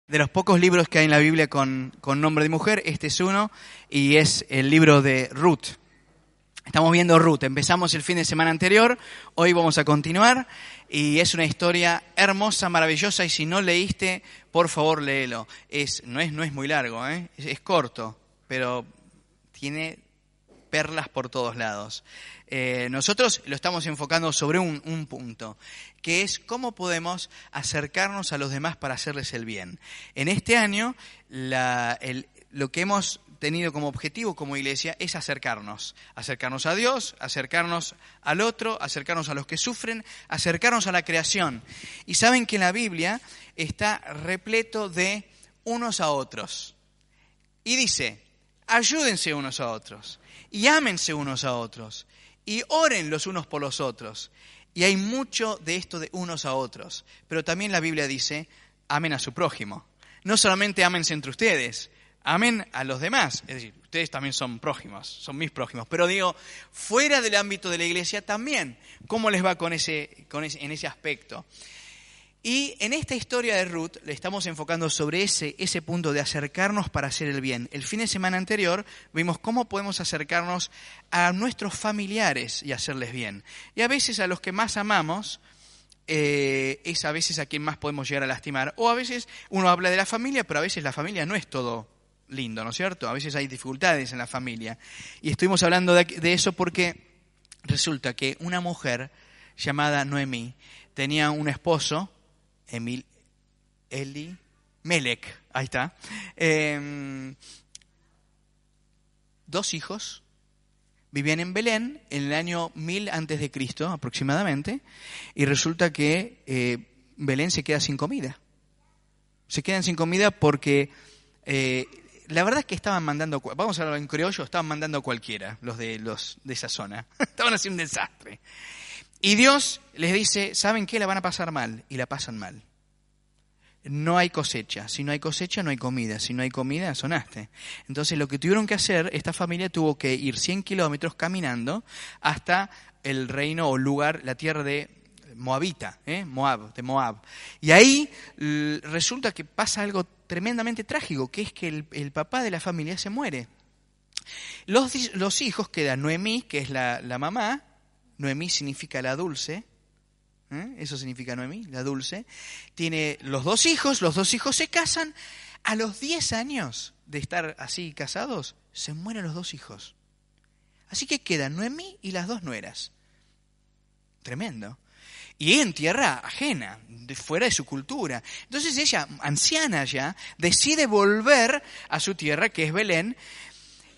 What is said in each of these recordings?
De los pocos libros que hay en la Biblia con nombre de mujer, este es uno, y es el libro de Ruth. Estamos viendo Ruth, empezamos el fin de semana anterior, hoy vamos a continuar, y es una historia hermosa, maravillosa, y si no leíste, por favor léelo. No es muy largo, es corto, pero tiene perlas por todos lados. Nosotros lo estamos enfocando sobre un punto, que es cómo podemos acercarnos a los demás para hacerles el bien. En este año, lo que hemos tenido como objetivo como iglesia es acercarnos a Dios, acercarnos al otro, acercarnos a los que sufren, acercarnos a la creación. Y saben que en la Biblia está repleto de unos a otros. Y dice, ayúdense unos a otros, y ámense unos a otros, y oren los unos por los otros. Y hay mucho de esto de unos a otros. Pero también la Biblia dice, amen a su prójimo. No solamente ámense entre ustedes, amen a los demás. Es decir, ustedes también son prójimos, son mis prójimos. Pero digo, fuera del ámbito de la iglesia también, ¿cómo les va en ese aspecto? Y en esta historia de Ruth le estamos enfocando sobre ese punto de acercarnos para hacer el bien. El fin de semana anterior vimos cómo podemos acercarnos a nuestros familiares y hacerles bien. Y a veces a los que más amamos es a veces a quien más podemos llegar a lastimar. O a veces uno habla de la familia, pero a veces la familia no es todo lindo, ¿no es cierto? A veces hay dificultades en la familia. Y estuvimos hablando de eso porque resulta que una mujer llamada Noemí tenía un esposo, Elimelech, ahí está, 2 hijos, vivían en Belén en el año 1000 antes de Cristo aproximadamente, y resulta que Belén se queda sin comida. Se quedan sin comida porque la verdad es que estaban mandando, vamos a hablar en criollo, estaban mandando a cualquiera, los de esa zona. Estaban haciendo un desastre. Y Dios les dice, ¿saben qué? La van a pasar mal, y la pasan mal. No hay cosecha. Si no hay cosecha, no hay comida. Si no hay comida, sonaste. Entonces, lo que tuvieron que hacer, esta familia tuvo que ir 100 kilómetros caminando hasta el reino o lugar, la tierra de Moabita, de Moab. Y ahí resulta que pasa algo tremendamente trágico, que es que el papá de la familia se muere. Los hijos quedan Noemí, que es la mamá. Noemí significa la dulce, eso significa Noemí, la dulce. Tiene los 2 hijos se casan. A los 10 años de estar así casados, se mueren los 2 hijos. Así que quedan Noemí y las 2 nueras. Tremendo. Y en tierra ajena, fuera de su cultura. Entonces ella, anciana ya, decide volver a su tierra, que es Belén.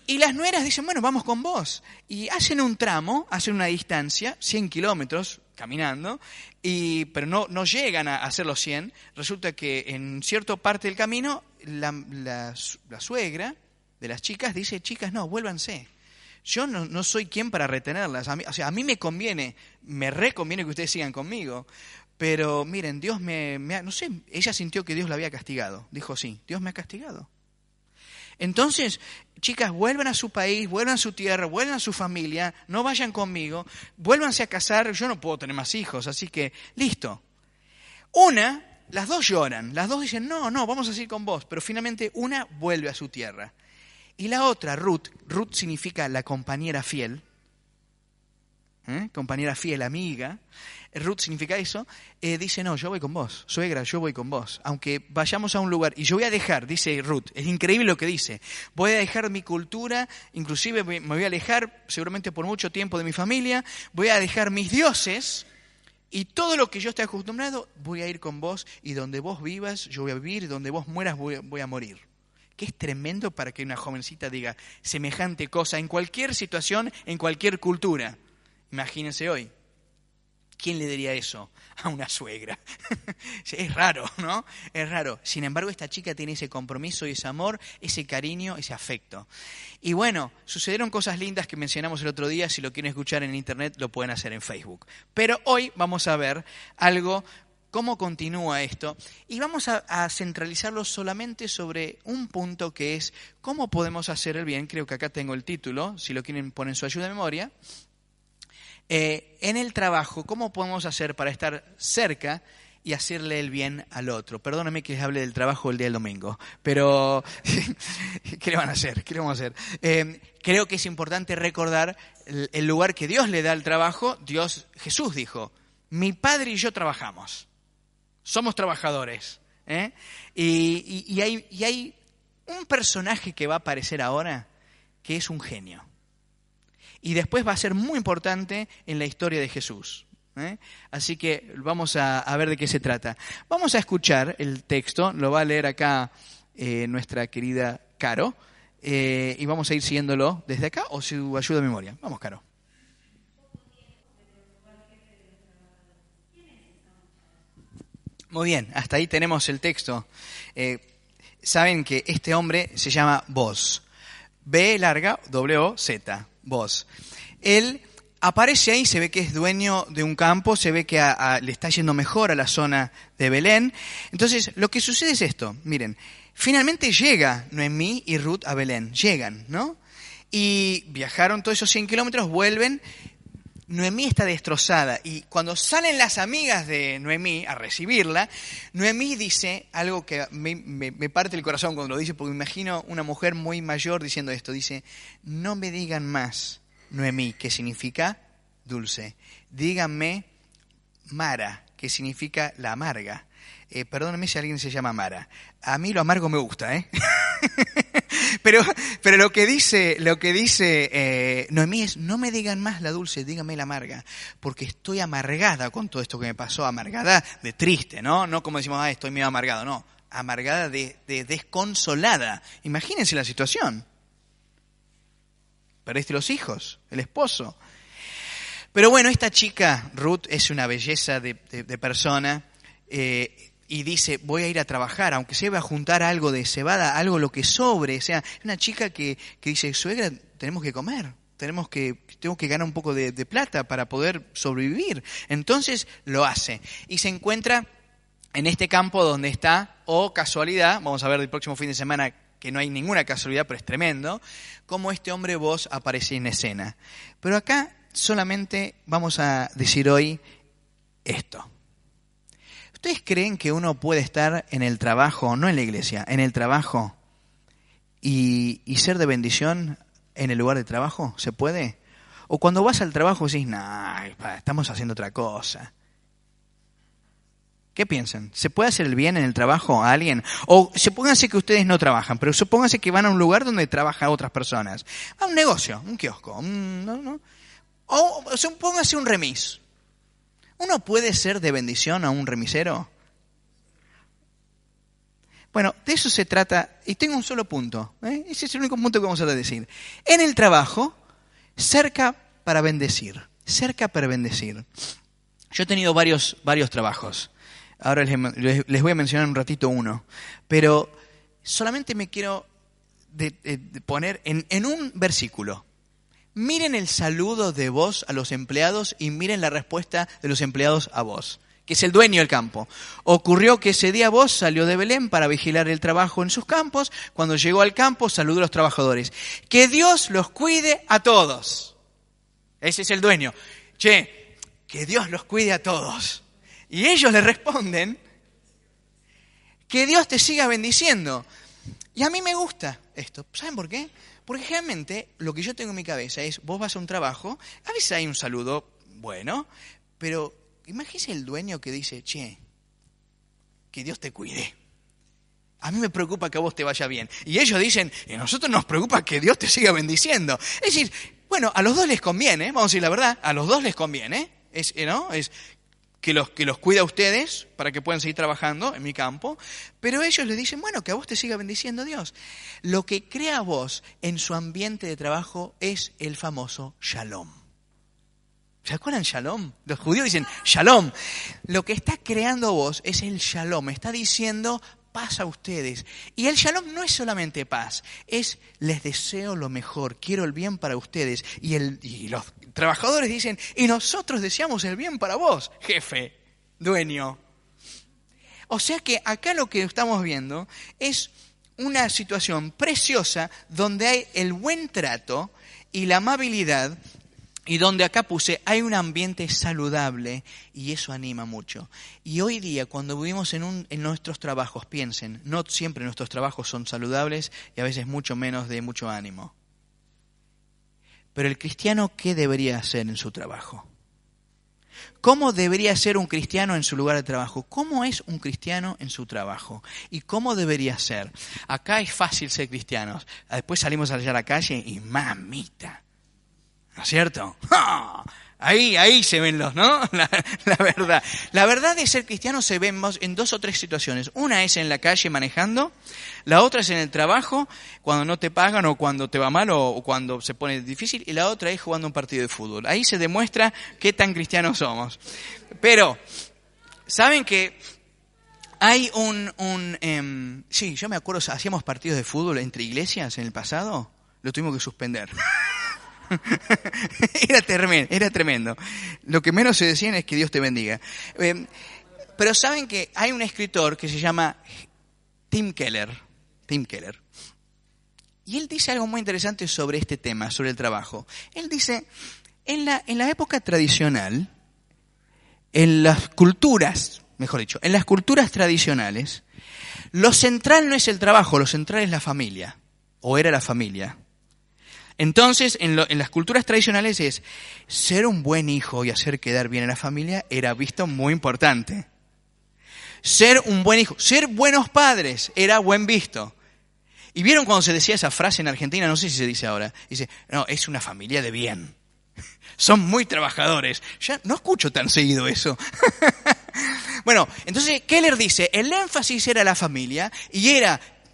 Y las nueras dicen, bueno, vamos con vos. Y hacen un tramo, hacen una distancia, 100 kilómetros caminando, pero no llegan a hacer los 100. Resulta que en cierta parte del camino, la suegra de las chicas dice, chicas, no, vuélvanse. Yo no soy quien para retenerlas. A mí me conviene, me reconviene que ustedes sigan conmigo. Pero miren, Dios no sé, ella sintió que Dios la había castigado. Dijo, sí, Dios me ha castigado. Entonces, chicas, vuelvan a su país, vuelvan a su tierra, vuelvan a su familia, no vayan conmigo, vuélvanse a casar, yo no puedo tener más hijos, así que, listo. Las 2 lloran, las 2 dicen, no, vamos a seguir con vos, pero finalmente una vuelve a su tierra. Y la otra, Ruth significa la compañera fiel, compañera fiel, amiga. Ruth significa eso, dice, no, yo voy con vos, suegra, yo voy con vos, aunque vayamos a un lugar, y yo voy a dejar, dice Ruth, es increíble lo que dice, voy a dejar mi cultura, inclusive me voy a alejar seguramente por mucho tiempo de mi familia, voy a dejar mis dioses, y todo lo que yo esté acostumbrado, voy a ir con vos, y donde vos vivas, yo voy a vivir, y donde vos mueras, voy a morir. Que es tremendo para que una jovencita diga semejante cosa en cualquier situación, en cualquier cultura. Imagínense hoy. ¿Quién le diría eso a una suegra? Es raro, ¿no? Es raro. Sin embargo, esta chica tiene ese compromiso y ese amor, ese cariño, ese afecto. Y bueno, sucedieron cosas lindas que mencionamos el otro día. Si lo quieren escuchar en internet, lo pueden hacer en Facebook. Pero hoy vamos a ver algo, cómo continúa esto. Y vamos a centralizarlo solamente sobre un punto que es cómo podemos hacer el bien. Creo que acá tengo el título, si lo quieren poner en su ayuda de memoria. En el trabajo, ¿cómo podemos hacer para estar cerca y hacerle el bien al otro. Perdóname que les hable del trabajo el día del domingo, pero ¿qué le van a hacer? ¿Qué le vamos a hacer? Creo que es importante recordar el lugar que Dios le da al trabajo. Jesús dijo, mi Padre y yo trabajamos, somos trabajadores. Y hay un personaje que va a aparecer ahora que es un genio. Y después va a ser muy importante en la historia de Jesús. Así que vamos a ver de qué se trata. Vamos a escuchar el texto, lo va a leer acá nuestra querida Caro, y vamos a ir siguiéndolo desde acá o su ayuda de memoria. Vamos, Caro. Muy bien, hasta ahí tenemos el texto. Saben que este hombre se llama Boz. B-O-Z, Boz. Él aparece ahí, se ve que es dueño de un campo, se ve que le está yendo mejor a la zona de Belén. Entonces, lo que sucede es esto, miren, finalmente llega Noemí y Ruth a Belén, llegan, ¿no? Y viajaron todos esos 100 kilómetros, vuelven. Noemí está destrozada y cuando salen las amigas de Noemí a recibirla, Noemí dice algo que me parte el corazón cuando lo dice, porque me imagino una mujer muy mayor diciendo esto, dice, no me digan más Noemí, que significa dulce, díganme Mara, que significa la amarga. Perdónenme si alguien se llama Mara. A mí lo amargo me gusta, pero lo que dice Noemí es, no me digan más la dulce, díganme la amarga, porque estoy amargada con todo esto que me pasó, amargada de triste, ¿no? No como decimos, estoy medio amargado, no, amargada de desconsolada. Imagínense la situación. Perdiste los hijos, el esposo. Pero bueno, esta chica, Ruth, es una belleza de persona, y dice, voy a ir a trabajar, aunque se va a juntar algo de cebada, algo lo que sobre. O sea, es una chica que dice, suegra, tenemos que comer, tengo que ganar un poco de plata para poder sobrevivir. Entonces lo hace. Y se encuentra en este campo donde está, casualidad, vamos a ver el próximo fin de semana, que no hay ninguna casualidad, pero es tremendo, cómo este hombre Boz aparece en escena. Pero acá solamente vamos a decir hoy esto. ¿Ustedes creen que uno puede estar en el trabajo, no en la iglesia, en el trabajo y ser de bendición en el lugar de trabajo? ¿Se puede? O cuando vas al trabajo decís, estamos haciendo otra cosa. ¿Qué piensan? ¿Se puede hacer el bien en el trabajo a alguien? O supónganse que ustedes no trabajan, pero supónganse que van a un lugar donde trabajan otras personas. A un negocio, un kiosco, ¿no? O supónganse un remis. ¿Uno puede ser de bendición a un remisero? Bueno, de eso se trata, y tengo un solo punto. Ese es el único punto que vamos a decir. En el trabajo, cerca para bendecir. Cerca para bendecir. Yo he tenido varios trabajos. Ahora les voy a mencionar un ratito uno. Pero solamente me quiero poner en un versículo. Miren el saludo de Boz a los empleados y miren la respuesta de los empleados a Boz, que es el dueño del campo. Ocurrió que ese día Boz salió de Belén para vigilar el trabajo en sus campos. Cuando llegó al campo, saludó a los trabajadores. Que Dios los cuide a todos. Ese es el dueño. Que Dios los cuide a todos. Y ellos le responden, que Dios te siga bendiciendo. Y a mí me gusta esto. ¿Saben por qué? Porque realmente lo que yo tengo en mi cabeza es, vos vas a un trabajo, a veces hay un saludo bueno, pero imagínese el dueño que dice, que Dios te cuide. A mí me preocupa que a vos te vaya bien. Y ellos dicen, y a nosotros nos preocupa que Dios te siga bendiciendo. Es decir, bueno, a los dos les conviene, vamos a decir la verdad, a los dos les conviene, es que los cuida a ustedes para que puedan seguir trabajando en mi campo, pero ellos les dicen, bueno, que a vos te siga bendiciendo Dios. Lo que crea vos en su ambiente de trabajo es el famoso shalom. ¿Se acuerdan shalom? Los judíos dicen shalom. Lo que está creando vos es el shalom, está diciendo paz a ustedes. Y el shalom no es solamente paz, es les deseo lo mejor, quiero el bien para ustedes. Y los trabajadores dicen, y nosotros deseamos el bien para vos, jefe, dueño. O sea que acá lo que estamos viendo es una situación preciosa donde hay el buen trato y la amabilidad Y donde acá puse, hay un ambiente saludable y eso anima mucho. Y hoy día, cuando vivimos en nuestros trabajos, piensen, no siempre nuestros trabajos son saludables y a veces mucho menos de mucho ánimo. Pero el cristiano, ¿qué debería hacer en su trabajo? ¿Cómo debería ser un cristiano en su lugar de trabajo? ¿Cómo es un cristiano en su trabajo? ¿Y cómo debería ser? Acá es fácil ser cristianos. Después salimos allá a la calle y mamita. ¿No es cierto? ¡Oh! Ahí se ven ¿no? La verdad. La verdad de ser cristiano se ve en 2 o 3 situaciones. Una es en la calle manejando, la otra es en el trabajo, cuando no te pagan o cuando te va mal o cuando se pone difícil, y la otra es jugando un partido de fútbol. Ahí se demuestra qué tan cristianos somos. Pero, ¿saben que hay sí, yo me acuerdo, hacíamos partidos de fútbol entre iglesias en el pasado? Lo tuvimos que suspender. Era tremendo. Lo que menos se decían es que Dios te bendiga. Pero saben que hay un escritor que se llama Tim Keller. Y él dice algo muy interesante sobre este tema, sobre el trabajo. Él dice, en la época tradicional, en las culturas tradicionales, lo central no es el trabajo, lo central es la familia, o era la familia. Entonces, en las culturas tradicionales ser un buen hijo y hacer quedar bien a la familia era visto muy importante. Ser un buen hijo, ser buenos padres era buen visto. ¿Y vieron cuando se decía esa frase en Argentina? No sé si se dice ahora. Dice, no, es una familia de bien. Son muy trabajadores. Ya no escucho tan seguido eso. Bueno, entonces Keller dice, el énfasis era la familia y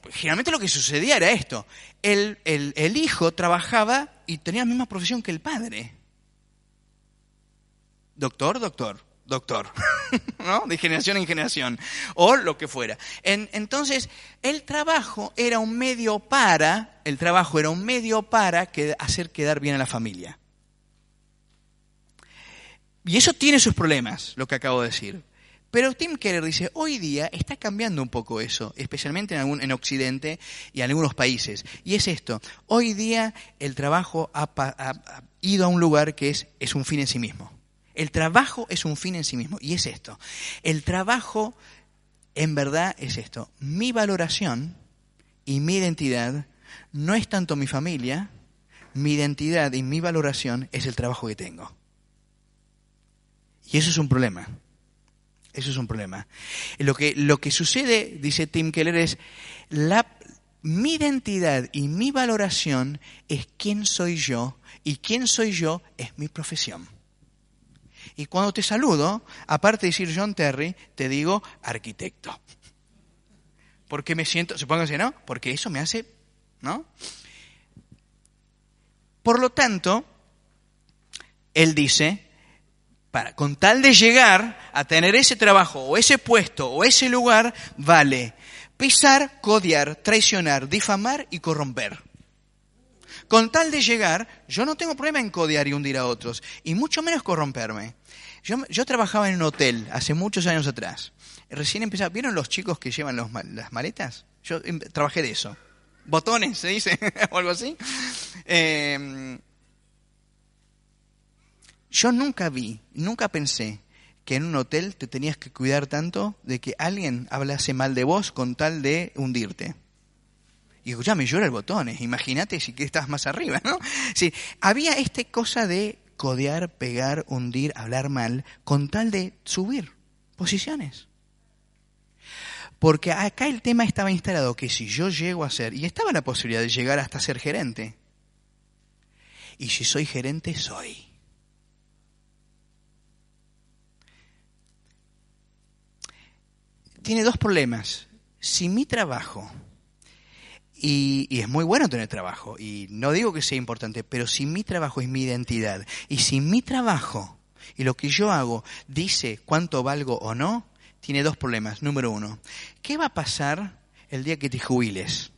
generalmente lo que sucedía era esto. El hijo trabajaba y tenía la misma profesión que el padre. Doctor, ¿no? De generación en generación. O lo que fuera. Entonces, el trabajo era un medio para hacer quedar bien a la familia. Y eso tiene sus problemas, lo que acabo de decir. Pero Tim Keller dice, hoy día está cambiando un poco eso, especialmente en Occidente y en algunos países. Y es esto, hoy día el trabajo ha ido a un lugar que es un fin en sí mismo. El trabajo es un fin en sí mismo, y es esto. El trabajo, en verdad, es esto. Mi valoración y mi identidad no es tanto mi familia, mi identidad y mi valoración es el trabajo que tengo. Y eso es un problema. Eso es un problema. Lo que sucede, dice Tim Keller, es mi identidad y mi valoración es quién soy yo, y quién soy yo es mi profesión. Y cuando te saludo, aparte de decir John Terry, te digo arquitecto. Porque me siento, supóngase, ¿no? Porque eso me hace, ¿no? Por lo tanto, él dice, con tal de llegar a tener ese trabajo o ese puesto o ese lugar, vale pisar, codiar, traicionar, difamar y corromper. Con tal de llegar, yo no tengo problema en codiar y hundir a otros, y mucho menos corromperme. Yo trabajaba en un hotel hace muchos años atrás. Recién empezaba, ¿vieron los chicos que llevan las maletas? Yo trabajé de eso. Botones, se dice, o algo así. Yo nunca pensé que en un hotel te tenías que cuidar tanto de que alguien hablase mal de vos con tal de hundirte. Y digo, ya me llora el botones, imagínate si que estás más arriba, ¿no? Sí, había esta cosa de codear, pegar, hundir, hablar mal, con tal de subir posiciones. Porque acá el tema estaba instalado que si yo llego a ser, y estaba la posibilidad de llegar hasta ser gerente, y si soy gerente, soy. Tiene 2 problemas. Si mi trabajo, y es muy bueno tener trabajo, y no digo que sea importante, pero si mi trabajo es mi identidad, y si mi trabajo y lo que yo hago dice cuánto valgo o no, tiene 2 problemas. Número 1, ¿qué va a pasar el día que te jubiles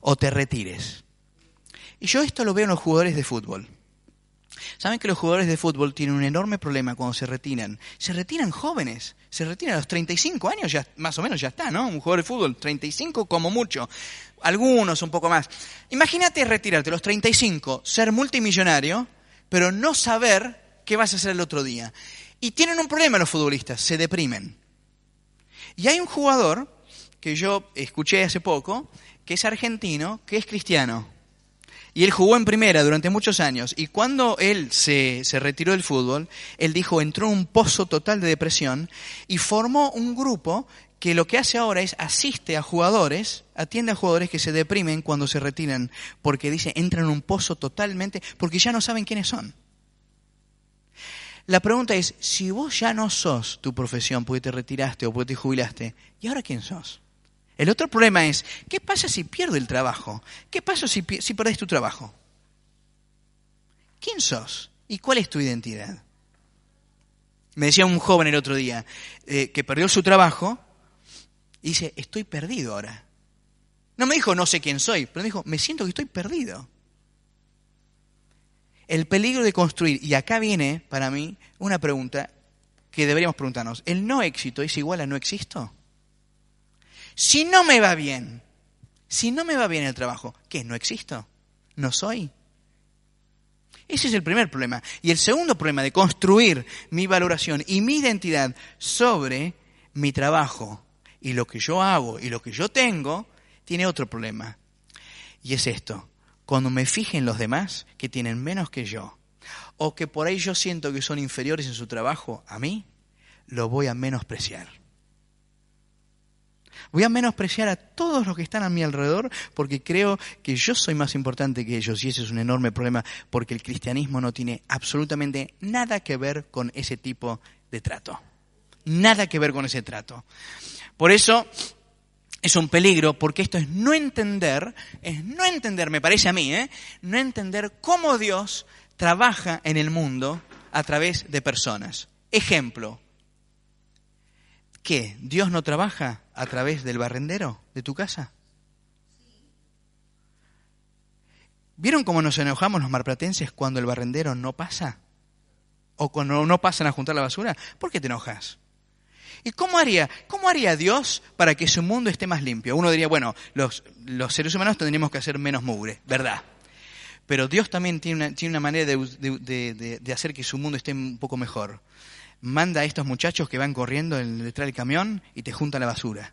o te retires? Y yo esto lo veo en los jugadores de fútbol. ¿Saben que los jugadores de fútbol tienen un enorme problema cuando se retiran? Se retiran jóvenes, se retiran a los 35 años, ya más o menos ya está, ¿no? Un jugador de fútbol, 35 como mucho, algunos un poco más. Imagínate retirarte a los 35, ser multimillonario, pero no saber qué vas a hacer el otro día. Y tienen un problema los futbolistas, se deprimen. Y hay un jugador que yo escuché hace poco, que es argentino, que es cristiano. Y él jugó en primera durante muchos años. Y cuando él se retiró del fútbol, él dijo, entró en un pozo total de depresión y formó un grupo que lo que hace ahora es atiende a jugadores que se deprimen cuando se retiran, porque dice, entran en un pozo totalmente, porque ya no saben quiénes son. La pregunta es, si vos ya no sos tu profesión porque te retiraste o porque te jubilaste, ¿y ahora quién sos? El otro problema es, ¿qué pasa si pierdo el trabajo? ¿Qué pasa si perdés tu trabajo? ¿Quién sos? ¿Y cuál es tu identidad? Me decía un joven el otro día que perdió su trabajo y dice, estoy perdido ahora. No me dijo, no sé quién soy, pero me dijo, me siento que estoy perdido. El peligro de construir, y acá viene para mí una pregunta que deberíamos preguntarnos, ¿el no éxito es igual a no existo? Si no me va bien el trabajo, ¿qué? ¿No existo? ¿No soy? Ese es el primer problema. Y el segundo problema de construir mi valoración y mi identidad sobre mi trabajo y lo que yo hago y lo que yo tengo, tiene otro problema. Y es esto. Cuando me fije en los demás que tienen menos que yo, o que por ahí yo siento que son inferiores en su trabajo a mí, lo voy a menospreciar. Voy a menospreciar a todos los que están a mi alrededor porque creo que yo soy más importante que ellos y ese es un enorme problema porque el cristianismo no tiene absolutamente nada que ver con ese tipo de trato. Nada que ver con ese trato. Por eso es un peligro porque esto es no entender, me parece a mí, no entender cómo Dios trabaja en el mundo a través de personas. Ejemplo. ¿Qué? ¿Dios no trabaja a través del barrendero de tu casa? ¿Vieron cómo nos enojamos los marplatenses cuando el barrendero no pasa? ¿O cuando no pasan a juntar la basura? ¿Por qué te enojas? ¿Y cómo haría Dios para que su mundo esté más limpio? Uno diría, bueno, los seres humanos tendríamos que hacer menos mugre, ¿verdad? Pero Dios también tiene una manera de hacer que su mundo esté un poco mejor. Manda a estos muchachos que van corriendo detrás del camión y te juntan la basura.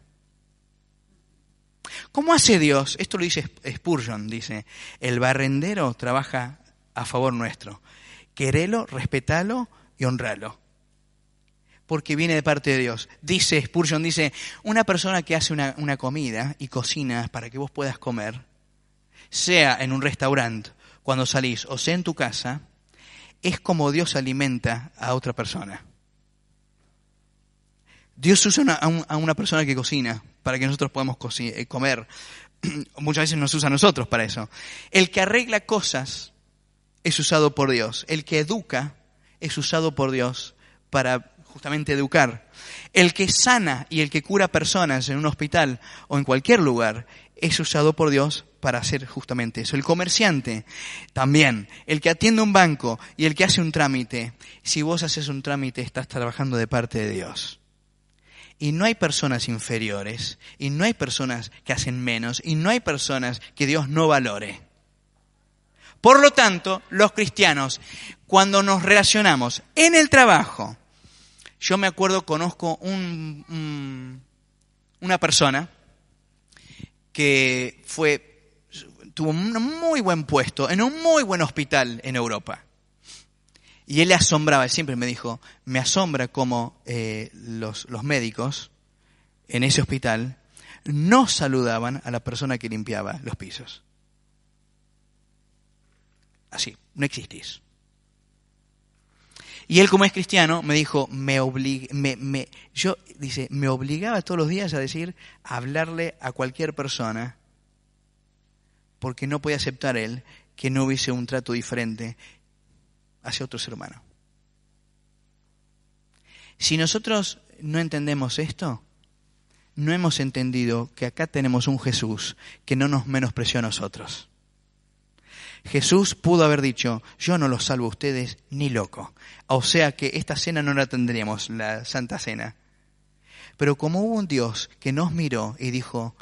¿Cómo hace Dios? Esto lo dice Spurgeon, dice, el barrendero trabaja a favor nuestro. Querelo, respetalo y honralo. Porque viene de parte de Dios. Dice Spurgeon, una persona que hace una comida y cocina para que vos puedas comer, sea en un restaurante, cuando salís, o sea en tu casa, es como Dios alimenta a otra persona. Dios usa a una persona que cocina para que nosotros podamos comer. Muchas veces nos usa a nosotros para eso. El que arregla cosas es usado por Dios. El que educa es usado por Dios para justamente educar. El que sana y el que cura personas en un hospital o en cualquier lugar es usado por Dios para hacer justamente eso. El comerciante también. El que atiende un banco y el que hace un trámite. Si vos haces un trámite, estás trabajando de parte de Dios. Y no hay personas inferiores, y no hay personas que hacen menos, y no hay personas que Dios no valore. Por lo tanto, los cristianos, cuando nos relacionamos en el trabajo, yo me acuerdo, conozco una persona que tuvo un muy buen puesto en un muy buen hospital en Europa. Y él le asombraba, siempre me dijo, me asombra cómo los médicos en ese hospital no saludaban a la persona que limpiaba los pisos. Así, no existís. Y él, como es cristiano, me dijo, me obligaba todos los días a hablarle a cualquier persona, porque no podía aceptar él que no hubiese un trato diferente hacia otro ser humano. Si nosotros no entendemos esto, no hemos entendido que acá tenemos un Jesús que no nos menospreció a nosotros. Jesús pudo haber dicho, yo no los salvo a ustedes ni loco. O sea que esta cena no la tendríamos, la Santa Cena. Pero como hubo un Dios que nos miró y dijo,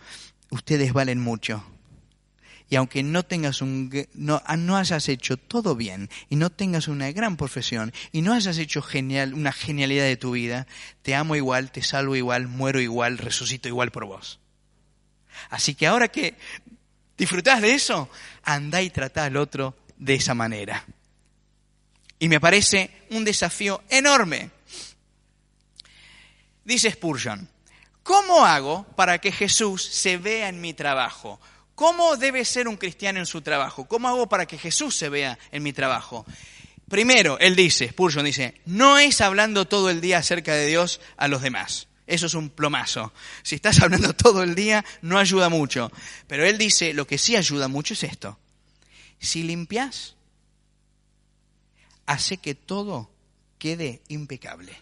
ustedes valen mucho. Y aunque no hayas hecho todo bien y no tengas una gran profesión y no hayas hecho una genialidad de tu vida, te amo igual, te salvo igual, muero igual, resucito igual por vos. Así que ahora que disfrutás de eso, andá y tratá al otro de esa manera. Y me parece un desafío enorme. Dice Spurgeon, ¿cómo hago para que Jesús se vea en mi trabajo? ¿Cómo debe ser un cristiano en su trabajo? ¿Cómo hago para que Jesús se vea en mi trabajo? Primero, Spurgeon dice, no es hablando todo el día acerca de Dios a los demás. Eso es un plomazo. Si estás hablando todo el día, no ayuda mucho. Pero él dice, lo que sí ayuda mucho es esto. Si limpias, hace que todo quede impecable.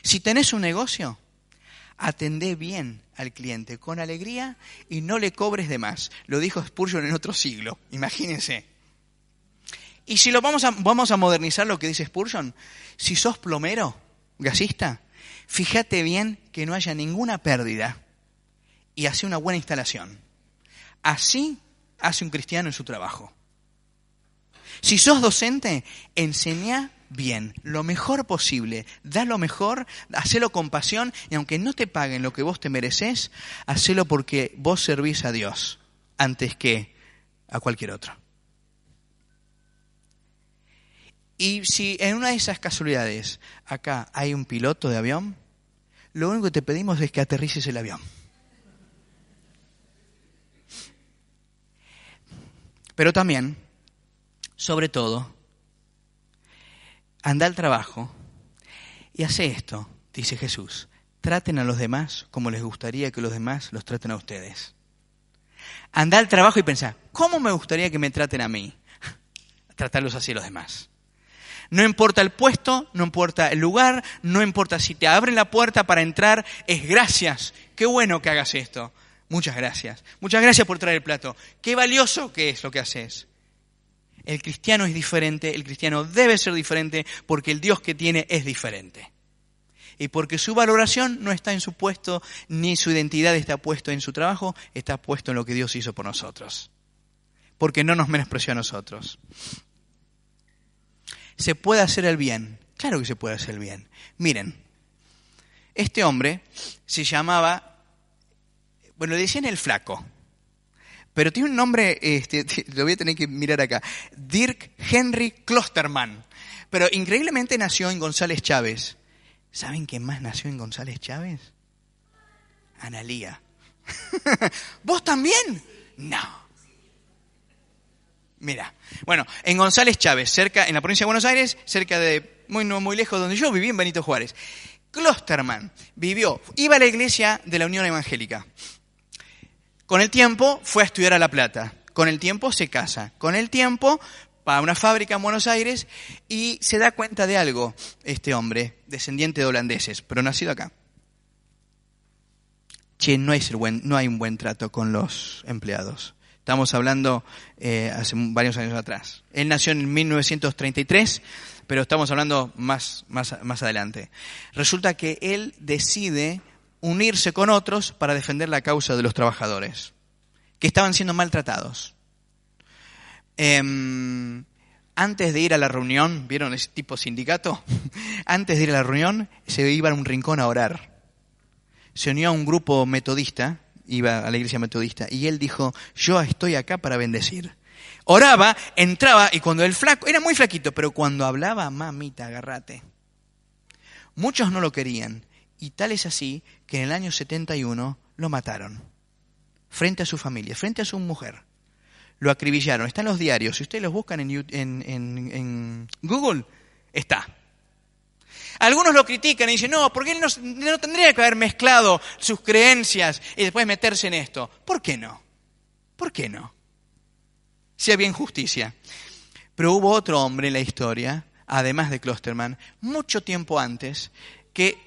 Si tenés un negocio, atendé bien al cliente con alegría y no le cobres de más. Lo dijo Spurgeon en otro siglo, imagínense. Y si vamos a modernizar lo que dice Spurgeon, si sos plomero, gasista, fíjate bien que no haya ninguna pérdida y hace una buena instalación. Así hace un cristiano en su trabajo. Si sos docente, enseñá bien, lo mejor posible, da lo mejor, hacelo con pasión y aunque no te paguen lo que vos te mereces, hacelo porque vos servís a Dios antes que a cualquier otro. Y si en una de esas casualidades acá hay un piloto de avión, lo único que te pedimos es que aterrices el avión. Pero también, sobre todo, anda al trabajo y hace esto, dice Jesús. Traten a los demás como les gustaría que los demás los traten a ustedes. Anda al trabajo y pensá, ¿cómo me gustaría que me traten a mí? Tratarlos así a los demás. No importa el puesto, no importa el lugar, no importa si te abren la puerta para entrar, es gracias. Qué bueno que hagas esto. Muchas gracias. Muchas gracias por traer el plato. Qué valioso que es lo que haces. El cristiano es diferente, el cristiano debe ser diferente porque el Dios que tiene es diferente. Y porque su valoración no está en su puesto, ni su identidad está puesto en su trabajo, está puesto en lo que Dios hizo por nosotros. Porque no nos menospreció a nosotros. ¿Se puede hacer el bien? Claro que se puede hacer el bien. Miren, este hombre se llamaba, le decían el flaco. Pero tiene un nombre, lo voy a tener que mirar acá, Dirk Henry Klosterman. Pero increíblemente nació en González Chávez. ¿Saben quién más nació en González Chávez? Analía. ¿Vos también? No. Mira, en González Chávez, en la provincia de Buenos Aires, cerca de, muy lejos de donde yo viví, en Benito Juárez. Klosterman iba a la iglesia de la Unión Evangélica. Con el tiempo fue a estudiar a La Plata. Con el tiempo se casa. Con el tiempo va a una fábrica en Buenos Aires y se da cuenta de algo, este hombre, descendiente de holandeses, pero nacido acá. No hay un buen trato con los empleados. Estamos hablando hace varios años atrás. Él nació en 1933, pero estamos hablando más adelante. Resulta que él decide unirse con otros para defender la causa de los trabajadores, que estaban siendo maltratados. Antes de ir a la reunión, ¿vieron ese tipo sindicato? Antes de ir a la reunión, se iba a un rincón a orar. Se unió a un grupo metodista, iba a la iglesia metodista, y él dijo, yo estoy acá para bendecir. Oraba, entraba, y cuando el flaco, era muy flaquito, pero cuando hablaba, mamita, agárrate. Muchos no lo querían. Y tal es así que en el año 71 lo mataron. Frente a su familia, frente a su mujer. Lo acribillaron. Está en los diarios. Si ustedes los buscan en Google, está. Algunos lo critican y dicen, no, porque él no tendría que haber mezclado sus creencias y después meterse en esto. ¿Por qué no? ¿Por qué no? Si había injusticia. Pero hubo otro hombre en la historia, además de Klosterman, mucho tiempo antes, que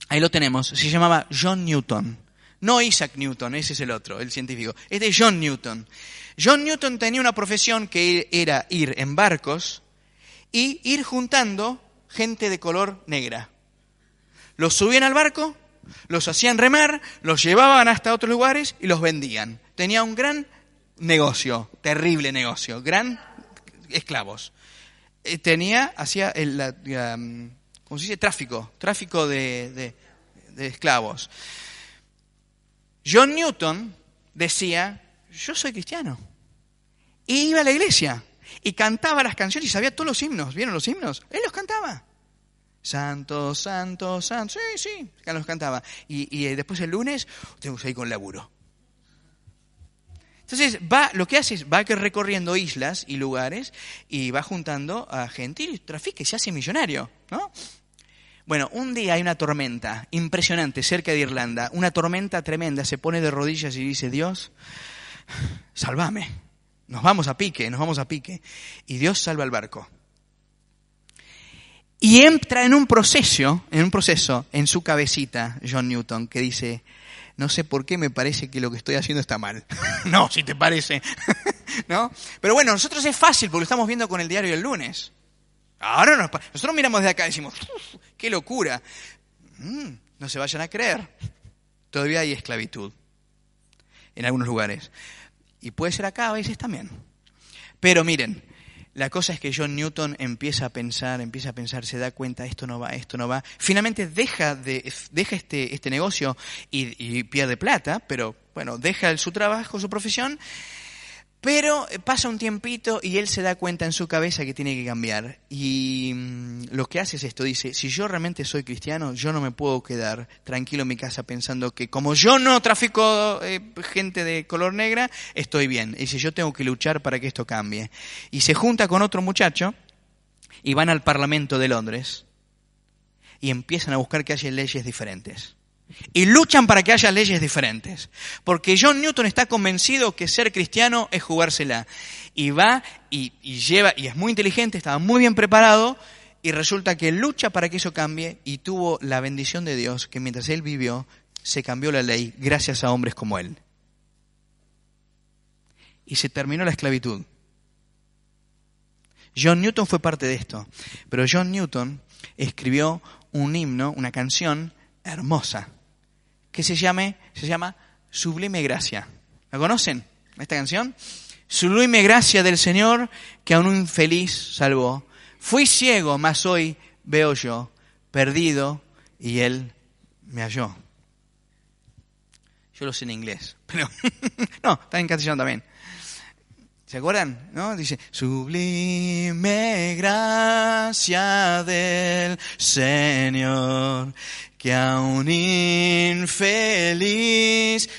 ahí lo tenemos, se llamaba John Newton. No Isaac Newton, ese es el otro, el científico. Este es John Newton. John Newton tenía una profesión que era ir en barcos y ir juntando gente de color negra. Los subían al barco, los hacían remar, los llevaban hasta otros lugares y los vendían. Tenía un gran negocio, terrible negocio, gran esclavos. Hacía ¿cómo se dice? Tráfico de esclavos. John Newton decía, yo soy cristiano. Y iba a la iglesia y cantaba las canciones y sabía todos los himnos. ¿Vieron los himnos? Él los cantaba. Santo, santo, santo. Sí, los cantaba. Y después el lunes, tengo que ir con laburo. Entonces, lo que hace es, va recorriendo islas y lugares y va juntando a gente y trafica y se hace millonario, ¿no? Bueno, un día hay una tormenta impresionante cerca de Irlanda, una tormenta tremenda, se pone de rodillas y dice, Dios, sálvame, nos vamos a pique. Y Dios salva el barco. Y entra en un proceso en su cabecita, John Newton, que dice, no sé por qué me parece que lo que estoy haciendo está mal. No, si te parece. ¿No? Pero bueno, nosotros es fácil porque lo estamos viendo con el diario del lunes. Ahora nosotros miramos de acá y decimos, ¡qué locura! No se vayan a creer. Todavía hay esclavitud en algunos lugares. Y puede ser acá a veces también. Pero miren, la cosa es que John Newton empieza a pensar, se da cuenta, esto no va. Finalmente deja este negocio y pierde plata, pero bueno, deja su trabajo, su profesión. Pero pasa un tiempito y él se da cuenta en su cabeza que tiene que cambiar. Y lo que hace es esto, dice, si yo realmente soy cristiano, yo no me puedo quedar tranquilo en mi casa pensando que como yo no trafico gente de color negra, estoy bien. Y dice, yo tengo que luchar para que esto cambie. Y se junta con otro muchacho y van al Parlamento de Londres y empiezan a buscar que haya leyes diferentes. Y luchan para que haya leyes diferentes. Porque John Newton está convencido que ser cristiano es jugársela. Y va y lleva, y es muy inteligente, estaba muy bien preparado, y resulta que lucha para que eso cambie, y tuvo la bendición de Dios, que mientras él vivió, se cambió la ley gracias a hombres como él. Y se terminó la esclavitud. John Newton fue parte de esto. Pero John Newton escribió un himno, una canción hermosa, que se llama Sublime Gracia. ¿La conocen, esta canción? Sublime gracia del Señor que a un infeliz salvó. Fui ciego, mas hoy veo yo, perdido, y Él me halló. Yo lo sé en inglés, pero no, está en castellano también. ¿Se acuerdan? ¿No? Dice, sublime gracia del Señor, que a un infeliz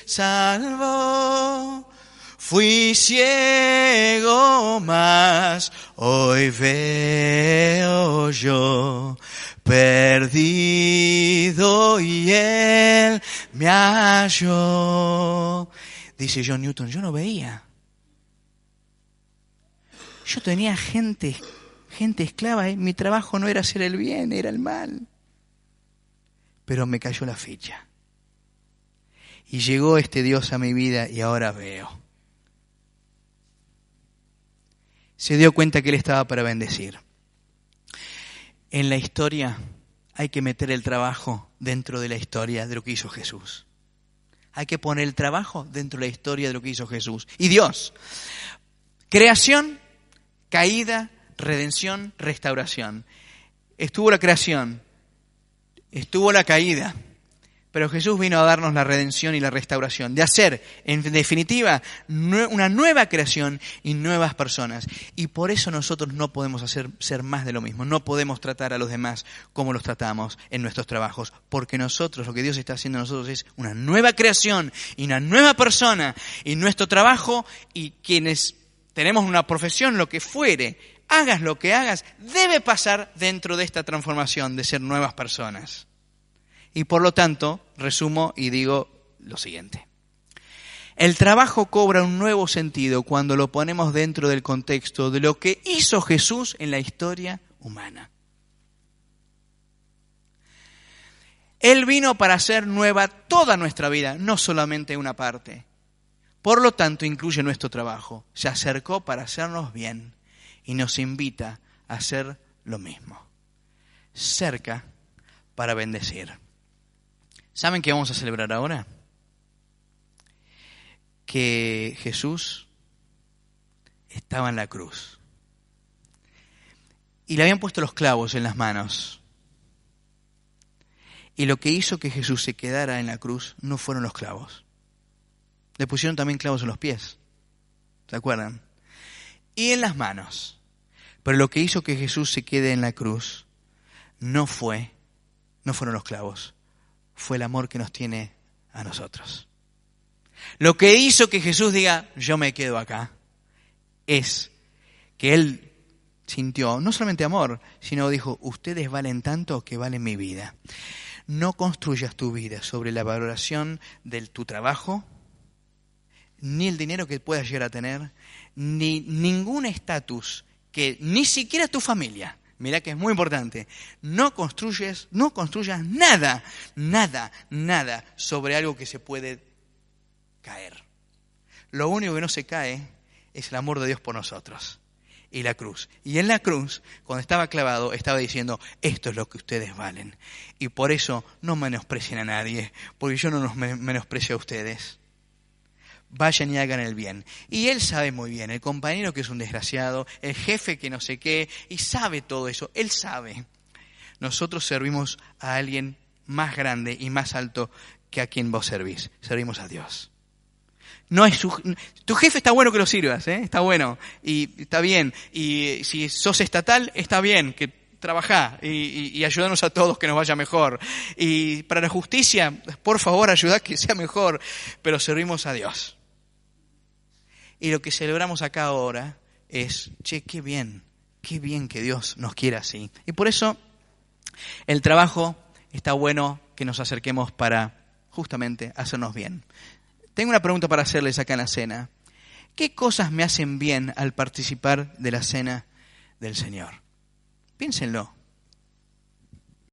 salvó. Fui ciego, mas hoy veo yo, perdido, y Él me halló. Dice John Newton, yo no veía. Yo tenía gente esclava, ¿eh? Mi trabajo no era hacer el bien, era el mal. Pero me cayó la ficha. Y llegó este Dios a mi vida y ahora veo. Se dio cuenta que Él estaba para bendecir. En la historia hay que meter el trabajo dentro de la historia de lo que hizo Jesús. Hay que poner el trabajo dentro de la historia de lo que hizo Jesús. Y Dios, creación, caída, redención, restauración. Estuvo la creación, estuvo la caída, pero Jesús vino a darnos la redención y la restauración, de hacer, en definitiva, una nueva creación y nuevas personas. Y por eso nosotros no podemos ser más de lo mismo, no podemos tratar a los demás como los tratamos en nuestros trabajos, porque nosotros, lo que Dios está haciendo en nosotros es una nueva creación y una nueva persona, y nuestro trabajo, y quienes tenemos una profesión, lo que fuere, hagas lo que hagas, debe pasar dentro de esta transformación de ser nuevas personas. Y por lo tanto, resumo y digo lo siguiente. El trabajo cobra un nuevo sentido cuando lo ponemos dentro del contexto de lo que hizo Jesús en la historia humana. Él vino para hacer nueva toda nuestra vida, no solamente una parte. Por lo tanto, incluye nuestro trabajo. Se acercó para hacernos bien y nos invita a hacer lo mismo. Cerca para bendecir. ¿Saben qué vamos a celebrar ahora? Que Jesús estaba en la cruz. Y le habían puesto los clavos en las manos. Y lo que hizo que Jesús se quedara en la cruz no fueron los clavos. Le pusieron también clavos en los pies. ¿Se acuerdan? Y en las manos. Pero lo que hizo que Jesús se quede en la cruz no fueron los clavos. Fue el amor que nos tiene a nosotros. Lo que hizo que Jesús diga, yo me quedo acá, es que Él sintió no solamente amor, sino dijo, ustedes valen tanto que valen mi vida. No construyas tu vida sobre la valoración de tu trabajo, ni el dinero que puedas llegar a tener, ni ningún estatus que ni siquiera tu familia. Mirá que es muy importante. No construyas nada sobre algo que se puede caer. Lo único que no se cae es el amor de Dios por nosotros y la cruz. Y en la cruz, cuando estaba clavado, estaba diciendo, esto es lo que ustedes valen. Y por eso no menosprecien a nadie, porque yo no los menosprecio a ustedes. Vayan y hagan el bien. Y él sabe muy bien, el compañero que es un desgraciado, el jefe que no sé qué, y sabe todo eso, él sabe. Nosotros servimos a alguien más grande y más alto que a quien vos servís. Servimos a Dios. No es tu jefe está bueno que lo sirvas, está bueno, y está bien. Y si sos estatal, está bien que trabajá y ayúdanos a todos que nos vaya mejor. Y para la justicia, por favor, ayudá que sea mejor, pero servimos a Dios. Y lo que celebramos acá ahora es, qué bien que Dios nos quiera así. Y por eso el trabajo está bueno que nos acerquemos para justamente hacernos bien. Tengo una pregunta para hacerles acá en la cena. ¿Qué cosas me hacen bien al participar de la cena del Señor? Piénsenlo.